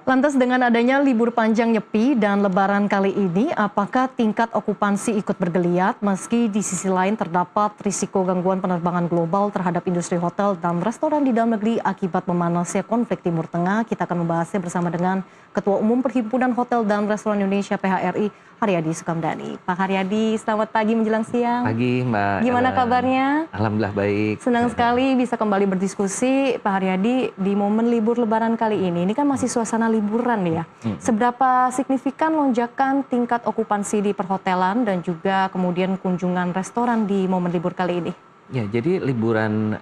Lantas dengan adanya libur panjang Nyepi dan Lebaran kali ini, apakah tingkat okupansi ikut bergeliat meski di sisi lain terdapat risiko gangguan penerbangan global terhadap industri hotel dan restoran di dalam negeri akibat memanasnya konflik Timur Tengah? Kita akan membahasnya bersama dengan Ketua Umum Perhimpunan Hotel dan Restoran Indonesia PHRI, Haryadi Sukamdhani. Pak Haryadi, selamat pagi menjelang siang. Pagi Mbak. Gimana kabarnya? Alhamdulillah baik. Senang sekali bisa kembali berdiskusi Pak Haryadi di momen libur Lebaran kali ini. Ini kan masih suasana liburan ya. Seberapa signifikan lonjakan tingkat okupansi di perhotelan dan juga kemudian kunjungan restoran di momen libur kali ini? Ya, jadi liburan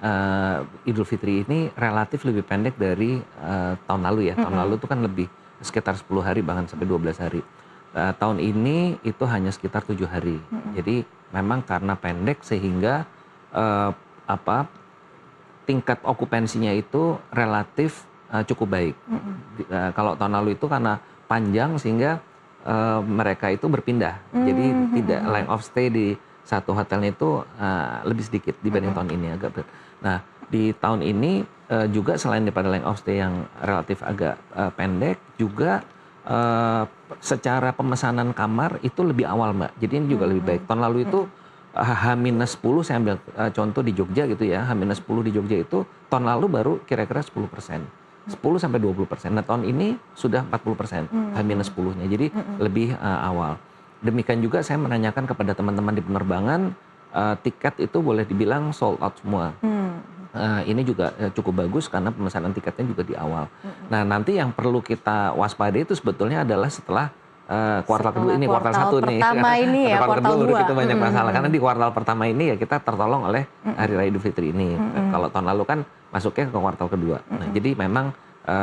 Idul Fitri ini relatif lebih pendek dari tahun lalu ya. Tahun lalu itu kan lebih sekitar 10 hari bahkan sampai 12 hari. Tahun ini itu hanya sekitar 7 hari. Jadi memang karena pendek sehingga tingkat okupansinya itu relatif cukup baik. Kalau tahun lalu itu karena panjang sehingga mereka itu berpindah. Jadi tidak length of stay di satu hotelnya itu lebih sedikit dibanding tahun ini agak berat. Nah di tahun ini juga selain daripada length of stay yang relatif agak pendek, juga secara pemesanan kamar itu lebih awal Mbak. Jadi ini juga lebih baik. Tahun lalu itu H-10, saya ambil contoh di Jogja gitu ya, H-10 di Jogja itu tahun lalu baru kira-kira 10%. 10-20%. Nah tahun ini sudah 40% H-10-nya. Jadi lebih awal. Demikian juga saya menanyakan kepada teman-teman di penerbangan, tiket itu boleh dibilang sold out semua. Ini juga cukup bagus karena pemesanan tiketnya juga di awal. Nah nanti yang perlu kita waspadai itu sebetulnya adalah setelah kuartal kedua ini, kuartal satu nih. Pertama ini ya, kuartal kedua. Itu banyak masalah. Karena di kuartal pertama ini ya kita tertolong oleh Hari Raya Idul Fitri ini. Kalau tahun lalu kan masuknya ke kuartal kedua. Nah jadi memang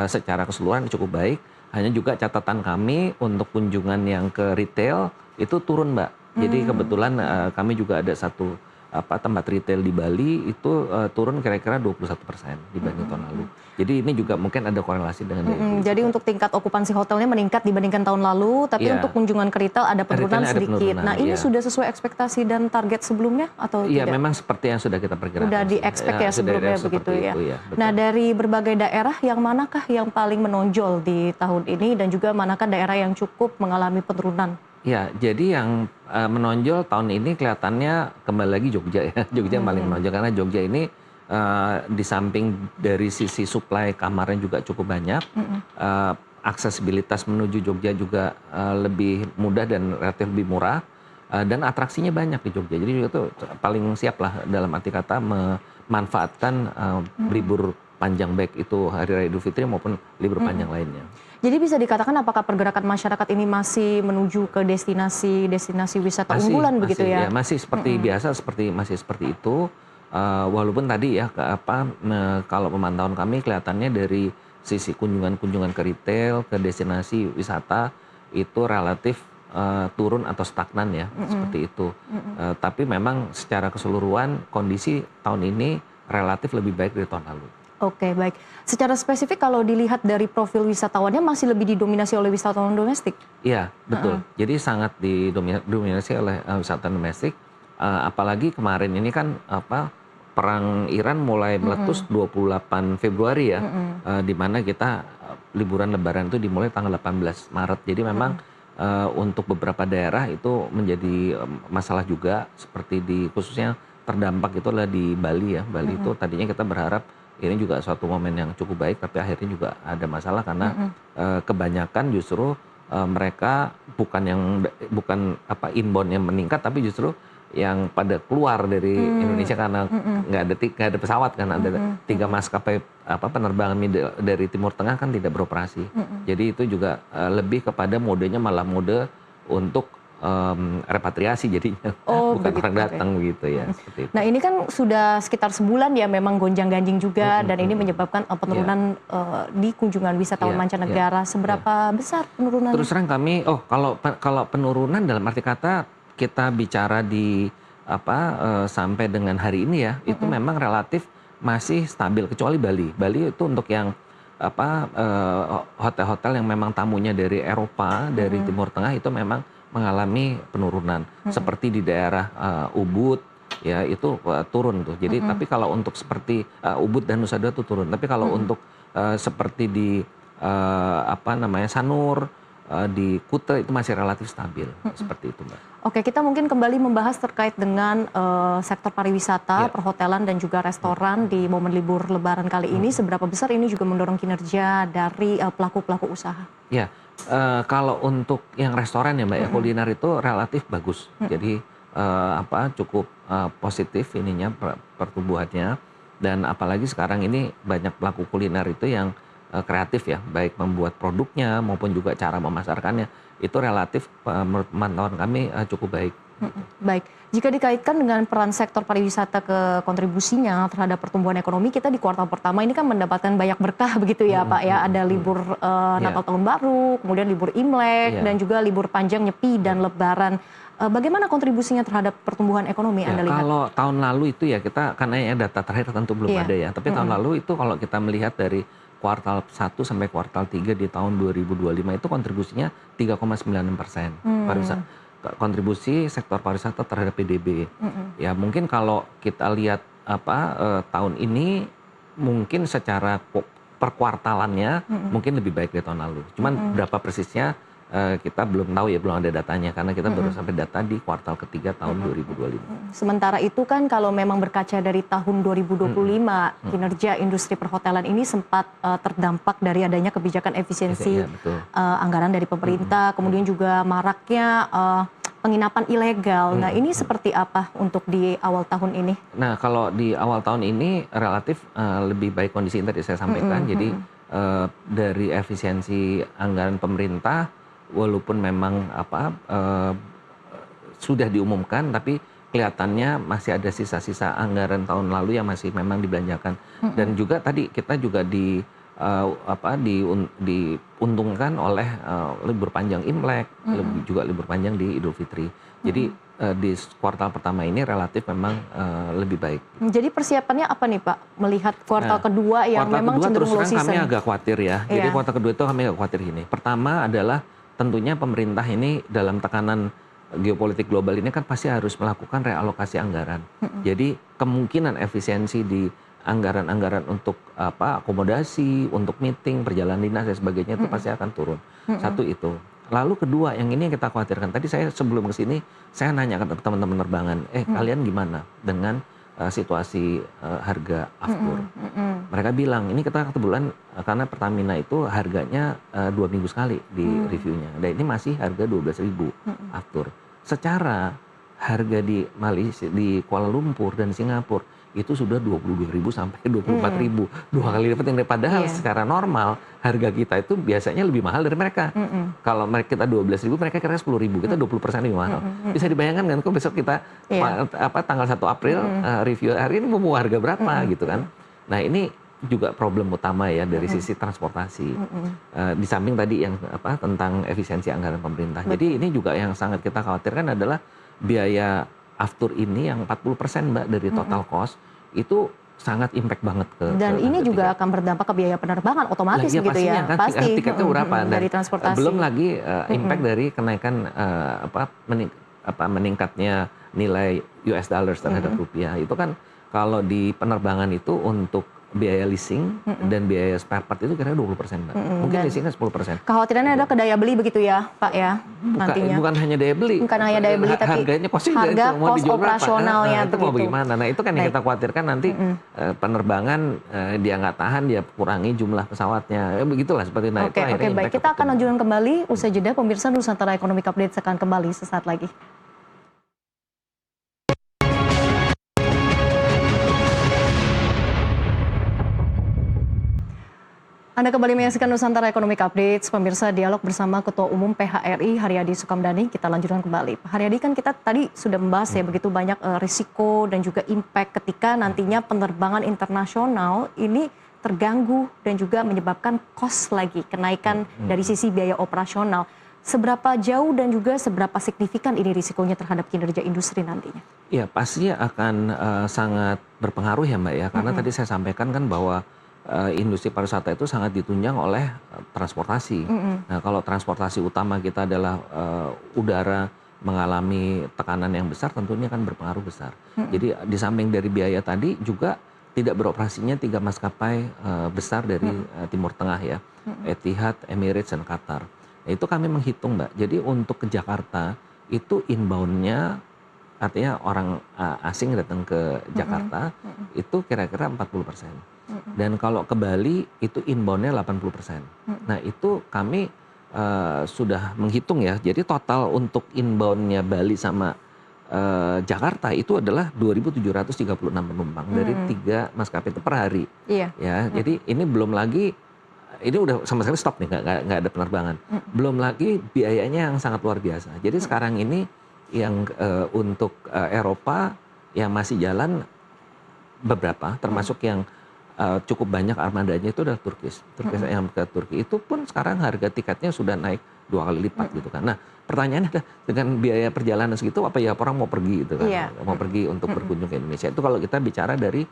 secara keseluruhan cukup baik. Hanya juga catatan kami untuk kunjungan yang ke retail itu turun Mbak. Jadi kebetulan kami juga ada satu tempat retail di Bali itu turun kira-kira 21% dibanding tahun lalu. Jadi ini juga mungkin ada korelasi dengan jadi untuk tingkat okupansi hotelnya meningkat dibandingkan tahun lalu, tapi untuk kunjungan ke retail ada penurunan sedikit. Nah ini sudah sesuai ekspektasi dan target sebelumnya atau tidak? Memang seperti yang sudah kita perkirakan. Sudah di-expect ya sebelumnya begitu ya. Nah dari berbagai daerah yang manakah yang paling menonjol di tahun ini dan juga manakah daerah yang cukup mengalami penurunan? Ya, jadi yang menonjol tahun ini kelihatannya kembali lagi Jogja ya. Jogja yang paling menonjol karena Jogja ini di samping dari sisi suplai kamarnya juga cukup banyak. Aksesibilitas menuju Jogja juga lebih mudah dan relatif lebih murah. Dan atraksinya banyak di Jogja. Jadi Jogja itu paling siap lah dalam arti kata memanfaatkan libur panjang baik itu Hari Raya Idul Fitri maupun libur panjang lainnya. Jadi bisa dikatakan apakah pergerakan masyarakat ini masih menuju ke destinasi wisata unggulan begitu ya? Masih seperti biasa, masih seperti itu. Walaupun tadi ya kalau pemantauan kami kelihatannya dari sisi kunjungan ke retail, ke destinasi wisata itu relatif turun atau stagnan ya, seperti itu. Tapi memang secara keseluruhan kondisi tahun ini relatif lebih baik dari tahun lalu. Oke, baik. Secara spesifik kalau dilihat dari profil wisatawannya masih lebih didominasi oleh wisatawan domestik? Iya, betul. Jadi sangat didominasi oleh wisatawan domestik. Apalagi kemarin ini kan perang Iran mulai meletus 28 Februari ya, di mana kita liburan Lebaran itu dimulai tanggal 18 Maret. Jadi memang untuk beberapa daerah itu menjadi masalah juga, seperti khususnya terdampak itu adalah di Bali ya. Bali itu tadinya kita berharap ini juga suatu momen yang cukup baik, tapi akhirnya juga ada masalah karena kebanyakan justru mereka bukan inbound yang meningkat, tapi justru yang pada keluar dari Indonesia karena nggak ada pesawat kan, ada 3 maskapai penerbangan dari Timur Tengah kan tidak beroperasi. Jadi itu juga lebih kepada modenya malah mode untuk repatriasi jadinya, bukan orang datang begitu ya. Seperti itu. Nah ini kan sudah sekitar sebulan ya memang gonjang-ganjing juga dan ini menyebabkan penurunan di kunjungan wisatawan mancanegara. Seberapa besar penurunan? Terus terang kami, kalau penurunan dalam arti kata kita bicara di sampai dengan hari ini ya, itu memang relatif masih stabil kecuali Bali. Bali itu untuk yang hotel-hotel yang memang tamunya dari Eropa, dari Timur Tengah itu memang mengalami penurunan. Seperti di daerah Ubud ya itu turun tuh. Jadi tapi kalau untuk seperti Ubud dan Nusa Dua itu turun. Tapi kalau untuk seperti di Sanur, di Kuta itu masih relatif stabil, seperti itu, Mbak. Oke, kita mungkin kembali membahas terkait dengan sektor pariwisata, perhotelan dan juga restoran di momen libur Lebaran kali ini. Seberapa besar ini juga mendorong kinerja dari pelaku-pelaku usaha? Ya, kalau untuk yang restoran ya Mbak ya, kuliner itu relatif bagus. Jadi cukup positif ininya pertumbuhannya, dan apalagi sekarang ini banyak pelaku kuliner itu yang kreatif ya, baik membuat produknya maupun juga cara memasarkannya itu relatif menurut pantauan kami cukup baik. Baik, jika dikaitkan dengan peran sektor pariwisata ke kontribusinya terhadap pertumbuhan ekonomi, kita di kuartal pertama ini kan mendapatkan banyak berkah begitu ya Pak ya. Ada libur Natal Tahun Baru, kemudian libur Imlek, dan juga libur panjang Nyepi dan Lebaran. Bagaimana kontribusinya terhadap pertumbuhan ekonomi Anda lihat? Kalau tahun lalu itu ya kita, karena ya data terakhir tentu belum ada ya, tapi tahun lalu itu kalau kita melihat dari kuartal 1 sampai kuartal 3 di tahun 2025 itu kontribusinya 3,96%. Kontribusi sektor pariwisata terhadap PDB. Ya mungkin kalau kita lihat tahun ini mungkin secara perkuartalannya mungkin lebih baik dari tahun lalu. Cuman berapa persisnya kita belum tahu ya, belum ada datanya karena kita baru sampai data di kuartal ketiga tahun 2025. Sementara itu kan kalau memang berkaca dari tahun 2025 kinerja industri perhotelan ini sempat terdampak dari adanya kebijakan efisiensi anggaran dari pemerintah, kemudian juga maraknya penginapan ilegal. Nah ini seperti apa untuk di awal tahun ini? Nah kalau di awal tahun ini relatif lebih baik kondisi yang tadi saya sampaikan. Jadi dari efisiensi anggaran pemerintah, walaupun memang sudah diumumkan, tapi kelihatannya masih ada sisa-sisa anggaran tahun lalu yang masih memang dibelanjakan. Dan juga tadi kita juga diuntungkan oleh libur panjang Imlek, juga libur panjang di Idul Fitri. Jadi di kuartal pertama ini relatif memang lebih baik. Jadi persiapannya apa nih Pak? Melihat kuartal kedua yang memang cenderung low season. Kami agak khawatir ya. Jadi kuartal kedua itu kami agak khawatir gini. Pertama adalah tentunya pemerintah ini dalam tekanan geopolitik global ini kan pasti harus melakukan realokasi anggaran. Jadi kemungkinan efisiensi di anggaran-anggaran untuk akomodasi, untuk meeting, perjalanan dinas dan sebagainya itu pasti akan turun. Satu itu. Lalu kedua, yang ini yang kita khawatirkan. Tadi saya sebelum ke sini saya nanya ke teman-teman penerbangan, kalian gimana dengan situasi harga aftur? Mereka bilang ini kita kebetulan karena Pertamina itu harganya 2 minggu sekali di reviewnya, dan ini masih harga 12.000 aftur. Secara harga di Malaysia, di Kuala Lumpur dan Singapura itu sudah 22.000 sampai 24.000, 2 kali lipat yang padahal secara normal harga kita itu biasanya lebih mahal dari mereka. Kalau mereka kita 12.000, mereka kira 10.000, kita 20% lebih mahal. Bisa dibayangkan kan kalau besok kita tanggal 1 April review hari ini mau harga berapa gitu kan. Nah ini juga problem utama ya dari sisi transportasi. Di samping tadi yang tentang efisiensi anggaran pemerintah. Jadi ini juga yang sangat kita khawatirkan adalah biaya aftur ini yang 40% Mbak dari total cost itu sangat impact banget ke. Dan ini juga akan berdampak ke biaya penerbangan otomatis gitu ya. Kan, pasti tiketnya berapa dari transportasi. Belum lagi impact dari kenaikan meningkatnya nilai US dollars terhadap rupiah. Itu kan kalau di penerbangan itu untuk biaya leasing dan biaya spare part itu kira-kira 20% Mbak. Mungkin leasingnya 10%. Kekhawatirannya ada ke daya beli begitu ya Pak ya nantinya. Bukan hanya daya beli. Bukan hanya daya beli tapi harganya harga kos operasionalnya itu mau bagaimana. Nah itu kan yang kita khawatirkan nanti penerbangan dia nggak tahan, dia kurangi jumlah pesawatnya. Begitulah seperti itu. Oke, baik. Kita akan lanjutkan kembali usai jeda. Pemirsa Nusantara Economic Update akan kembali sesaat lagi. Anda kembali menyaksikan Nusantara Economic Update, pemirsa, dialog bersama Ketua Umum PHRI Haryadi Sukamdhani. Kita lanjutkan kembali. Pak Haryadi, kan kita tadi sudah membahas ya begitu banyak risiko dan juga impact ketika nantinya penerbangan internasional ini terganggu dan juga menyebabkan cost lagi, kenaikan dari sisi biaya operasional. Seberapa jauh dan juga seberapa signifikan ini risikonya terhadap kinerja industri nantinya? Ya pastinya akan sangat berpengaruh ya Mbak ya, karena tadi saya sampaikan kan bahwa industri pariwisata itu sangat ditunjang oleh transportasi. Nah, kalau transportasi utama kita adalah udara mengalami tekanan yang besar, tentunya akan berpengaruh besar. Jadi di samping dari biaya tadi juga tidak beroperasinya 3 maskapai besar dari Timur Tengah ya, Etihad, Emirates, dan Qatar. Nah, itu kami menghitung Mbak, jadi untuk ke Jakarta itu inbound-nya, artinya orang asing datang ke Jakarta itu kira-kira 40%. Dan kalau ke Bali itu inbound-nya 80%. Nah itu kami sudah menghitung ya, jadi total untuk inbound-nya Bali sama Jakarta itu adalah 2.736 penumpang dari 3 maskapai itu per hari. Iya. Ya, jadi ini belum lagi, ini udah sama sekali stop nih, nggak ada penerbangan. Belum lagi biayanya yang sangat luar biasa. Jadi sekarang ini yang untuk Eropa yang masih jalan beberapa, termasuk yang cukup banyak armadanya itu adalah Turkish yang ke Turki. Itu pun sekarang harga tiketnya sudah naik 2 kali lipat gitu kan. Nah pertanyaannya adalah dengan biaya perjalanan segitu apa ya orang mau pergi gitu kan, mau pergi untuk berkunjung ke Indonesia. Itu kalau kita bicara dari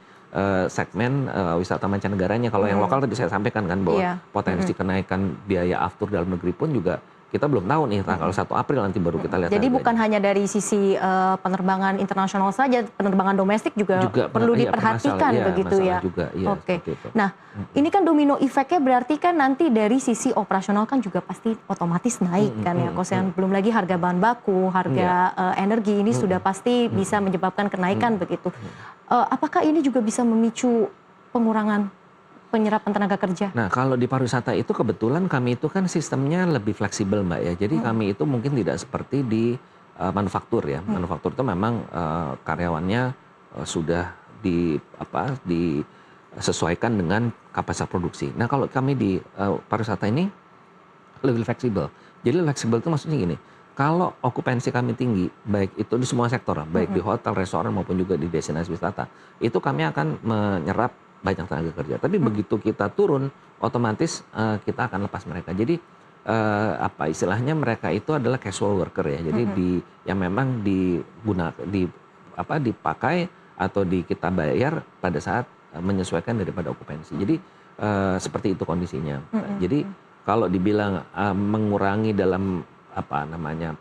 segmen wisata mancanegaranya. Kalau yang lokal tadi saya sampaikan kan bahwa potensi kenaikan biaya aftur dalam negeri pun juga kita belum tahu nih, tanggal 1 April nanti baru kita lihat. Jadi bukan hanya dari sisi penerbangan internasional saja, penerbangan domestik juga perlu diperhatikan begitu ya. Juga, Oke. Nah, ini kan domino efeknya berarti kan nanti dari sisi operasional kan juga pasti otomatis naik kan ya, Kosean. Belum lagi harga bahan baku, harga energi ini sudah pasti bisa menyebabkan kenaikan begitu. Apakah ini juga bisa memicu pengurangan penyerapan tenaga kerja? Nah, kalau di pariwisata itu kebetulan kami itu kan sistemnya lebih fleksibel Mbak ya. Jadi kami itu mungkin tidak seperti di manufaktur ya. Manufaktur itu memang karyawannya sudah disesuaikan dengan kapasitas produksi. Nah, kalau kami di pariwisata ini lebih fleksibel. Jadi fleksibel itu maksudnya gini, kalau okupansi kami tinggi, baik itu di semua sektor, baik di hotel, restoran maupun juga di destinasi wisata, itu kami akan menyerap banyak tenaga kerja. Tapi begitu kita turun, otomatis kita akan lepas mereka. Jadi istilahnya mereka itu adalah casual worker ya. Jadi yang memang dipakai atau kita bayar pada saat menyesuaikan daripada okupansi. Jadi seperti itu kondisinya. Jadi kalau dibilang mengurangi dalam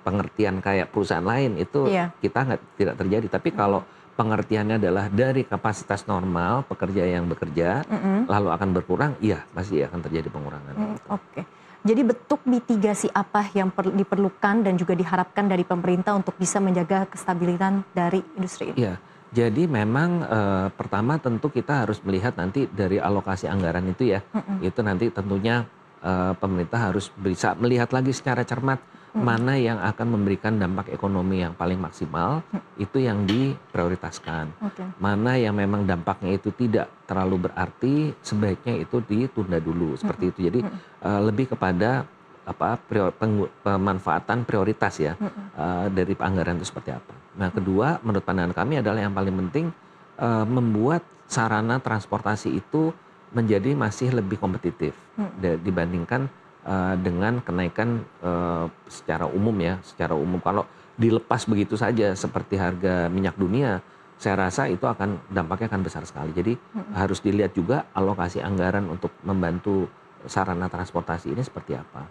pengertian kayak perusahaan lain itu kita tidak terjadi. Tapi kalau pengertiannya adalah dari kapasitas normal pekerja yang bekerja lalu akan berkurang, iya pasti akan terjadi pengurangan. Oke. Jadi bentuk mitigasi apa yang diperlukan dan juga diharapkan dari pemerintah untuk bisa menjaga kestabilitas dari industri ini? Iya, jadi memang pertama tentu kita harus melihat nanti dari alokasi anggaran itu ya, itu nanti tentunya pemerintah harus bisa melihat lagi secara cermat mana yang akan memberikan dampak ekonomi yang paling maksimal, itu yang diprioritaskan. Mana yang memang dampaknya itu tidak terlalu berarti, sebaiknya itu ditunda dulu, seperti itu. Jadi lebih kepada pemanfaatan prioritas ya dari anggaran itu seperti apa. Nah kedua, menurut pandangan kami adalah yang paling penting membuat sarana transportasi itu menjadi masih lebih kompetitif dibandingkan dengan kenaikan secara umum ya. Secara umum kalau dilepas begitu saja seperti harga minyak dunia, saya rasa itu dampaknya akan besar sekali. Jadi harus dilihat juga alokasi anggaran untuk membantu sarana transportasi ini seperti apa.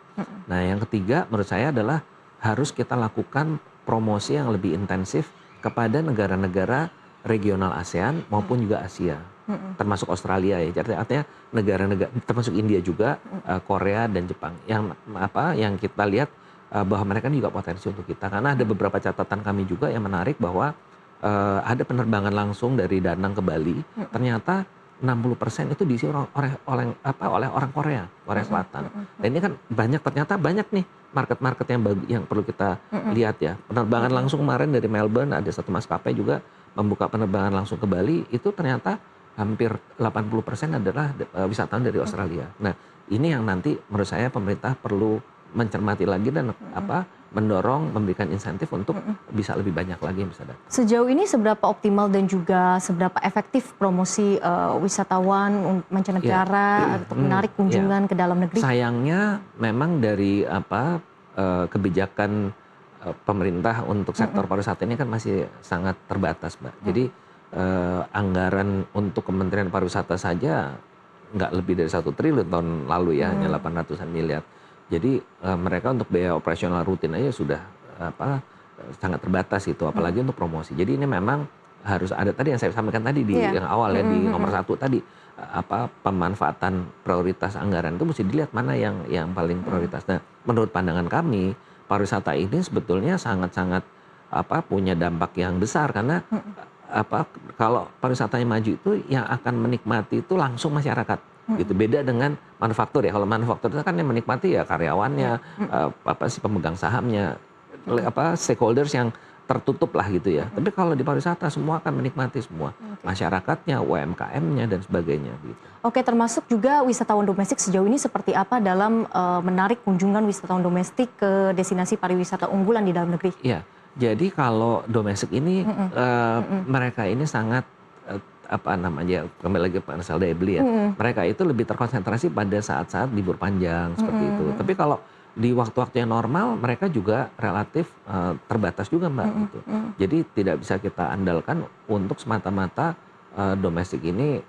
Nah yang ketiga menurut saya adalah harus kita lakukan promosi yang lebih intensif kepada negara-negara regional ASEAN maupun juga Asia. Termasuk Australia ya, artinya negara-negara termasuk India juga, Korea dan Jepang yang kita lihat bahwa mereka juga potensi untuk kita, karena ada beberapa catatan kami juga yang menarik bahwa ada penerbangan langsung dari Da Nang ke Bali, ternyata 60% itu diisi oleh orang Korea Selatan. Dan ini kan ternyata banyak nih market-market yang perlu kita lihat ya. Penerbangan langsung kemarin dari Melbourne ada satu maskapai juga membuka penerbangan langsung ke Bali, itu ternyata hampir 80% adalah wisatawan dari Australia. Nah, ini yang nanti menurut saya pemerintah perlu mencermati lagi dan mendorong, memberikan insentif untuk bisa lebih banyak lagi yang bisa datang. Sejauh ini seberapa optimal dan juga seberapa efektif promosi wisatawan mancanegara untuk menarik kunjungan ke dalam negeri? Sayangnya memang dari kebijakan pemerintah untuk sektor pariwisata ini kan masih sangat terbatas, Mbak. Jadi anggaran untuk Kementerian Pariwisata saja nggak lebih dari 1 triliun tahun lalu ya, hanya 800-an miliar. Jadi mereka untuk biaya operasional rutin aja sudah sangat terbatas itu, apalagi untuk promosi. Jadi ini memang harus ada tadi yang saya sampaikan tadi di yang awal ya, di nomor 1 tadi, pemanfaatan prioritas anggaran itu mesti dilihat mana yang paling prioritas. Nah, menurut pandangan kami, pariwisata ini sebetulnya sangat-sangat punya dampak yang besar karena kalau pariwisatanya maju itu yang akan menikmati itu langsung masyarakat. Gitu. Beda dengan manufaktur ya. Kalau manufaktur itu kan yang menikmati ya karyawannya, pemegang sahamnya, stakeholders yang tertutup lah gitu ya. Tapi kalau di pariwisata semua akan menikmati semua, masyarakatnya, UMKM-nya dan sebagainya. Gitu. Oke, termasuk juga wisatawan domestik sejauh ini seperti apa dalam menarik kunjungan wisatawan domestik ke destinasi pariwisata unggulan di dalam negeri? Iya, jadi kalau domestik ini mereka ini sangat kembali lagi Pak Ansel Debli ya. Mereka itu lebih terkonsentrasi pada saat-saat libur panjang seperti itu. Tapi kalau di waktu-waktu yang normal mereka juga relatif terbatas juga Mbak gitu. Jadi tidak bisa kita andalkan untuk semata-mata domestik ini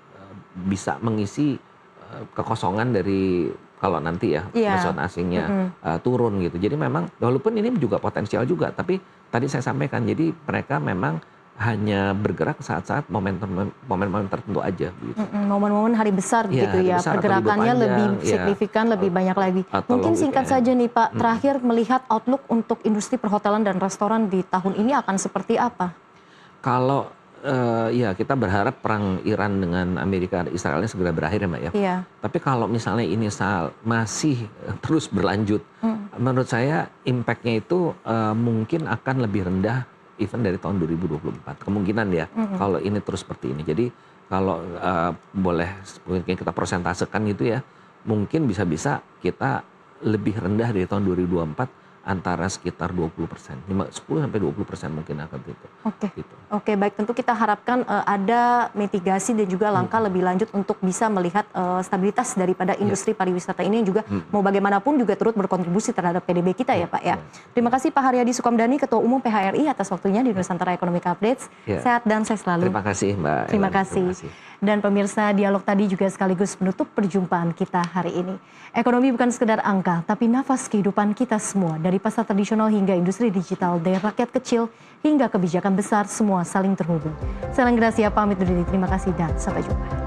bisa mengisi kekosongan dari kalau nanti ya wisatawan asingnya turun gitu. Jadi memang walaupun ini juga potensial juga, tapi tadi saya sampaikan jadi mereka memang hanya bergerak saat-saat momen-momen tertentu aja gitu. Momen-momen hari besar gitu ya, besar, pergerakannya panjang, lebih signifikan, lebih banyak lagi. Mungkin singkat saja nih Pak, terakhir melihat outlook untuk industri perhotelan dan restoran di tahun ini akan seperti apa? Kalau ya kita berharap perang Iran dengan Amerika Israelnya segera berakhir ya Mbak ya. Iya. Tapi kalau misalnya ini masih terus berlanjut, menurut saya impact-nya itu mungkin akan lebih rendah even dari tahun 2024 kemungkinan ya kalau ini terus seperti ini. Jadi kalau boleh mungkin kita persentasekan gitu ya, mungkin bisa-bisa kita lebih rendah dari tahun 2024 antara sekitar 20%, 10-20% mungkin akan itu. Oke, baik, tentu kita harapkan ada mitigasi dan juga langkah lebih lanjut untuk bisa melihat stabilitas daripada industri pariwisata ini yang juga mau bagaimanapun juga turut berkontribusi terhadap PDB kita ya Pak ya. Terima kasih Pak Haryadi Sukamdhani, Ketua Umum PHRI atas waktunya di Nusantara Economic Updates. Sehat dan sukses selalu. Terima kasih Mbak. Terima kasih. Dan pemirsa, dialog tadi juga sekaligus menutup perjumpaan kita hari ini. Ekonomi bukan sekedar angka, tapi nafas kehidupan kita semua. Dari pasar tradisional hingga industri digital, dari rakyat kecil hingga kebijakan besar, semua saling terhubung. Saya Gracia pamit undur diri. Terima kasih dan sampai jumpa.